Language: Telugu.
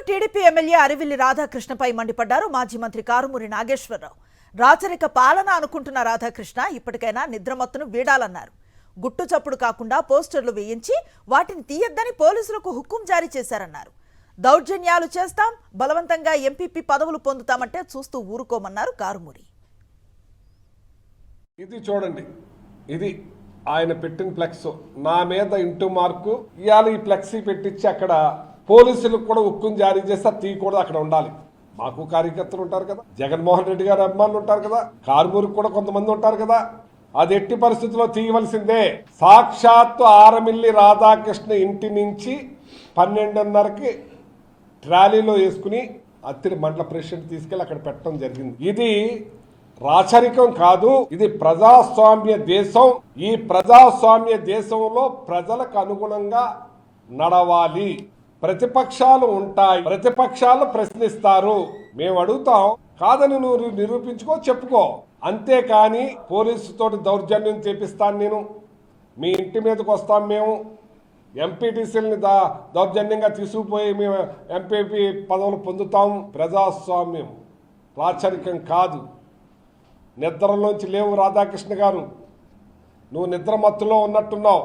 టీడీపీ ఎమ్మెల్యే అరివిల్లి రాధాకృష్ణపై మండిపడ్డారు మాజీ మంత్రి కారుమూరి నాగేశ్వరరావు. రాచరిక పాలన అనుకుంటున్న రాధాకృష్ణ ఇప్పటికైనా నిద్రమత్తును వీడాలన్నారు. గుట్టు చప్పుడు కాకుండా పోస్టర్లు వేయించి వాటిని తీయొద్దని పోలీసులకు హుకుం జారీ చేశారన్నారు. దౌర్జన్యాలు చేస్తాం, బలవంతంగా ఎంపీపీ పదవులు పొందుతామంటే చూస్తూ ఊరుకోమన్నారు కారుమూరి. ఇది చూడండి, ఇది ఆయన పెట్టిన ఫ్లెక్స్. నా మీద ఇంటూ మార్కు ఇవాళ ఈ ఫ్లెక్సీ పెట్టించి అక్కడ పోలీసులకు కూడా హుక్కుం జారీ చేస్తే తీయకూడదు, అక్కడ ఉండాలి. మాకు కార్యకర్తలు ఉంటారు కదా, జగన్మోహన్ రెడ్డి గారు అభిమానులు ఉంటారు కదా, కారుమూరికి కూడా కొంతమంది ఉంటారు కదా. అది ఎట్టి పరిస్థితుల్లో తీయవలసిందే. సాక్షాత్తు ఆరమిల్లి రాధాకృష్ణ ఇంటి నుంచి 12:30కి ట్రాలీలో వేసుకుని అత్తిరి మండల ప్రెసిడెంట్ తీసుకెళ్లి అక్కడ పెట్టడం జరిగింది. ఇది రాచరికం కాదు, ఇది ప్రజాస్వామ్య దేశం. ఈ ప్రజాస్వామ్య దేశంలో ప్రజలకు అనుగుణంగా నడవాలి. ప్రతిపక్షాలు ఉంటాయి, ప్రతిపక్షాలు ప్రశ్నిస్తారు, మేము అడుగుతాం, కాదని నువ్వు నిరూపించుకో, చెప్పుకో. అంతేకాని పోలీసుతోటి దౌర్జన్యం చేపిస్తాను, నేను మీ ఇంటి మీదకి వస్తాం, మేము ఎంపీటీసీలని దౌర్జన్యంగా తీసుకుపోయి మేము ఎంపీపీ పదవులు పొందుతాం. ప్రజాస్వామ్యం రాచరికం కాదు. నిద్రలోంచి లేవు రాధాకృష్ణ గారు, నువ్వు నిద్ర మత్తులో ఉన్నట్టున్నావు.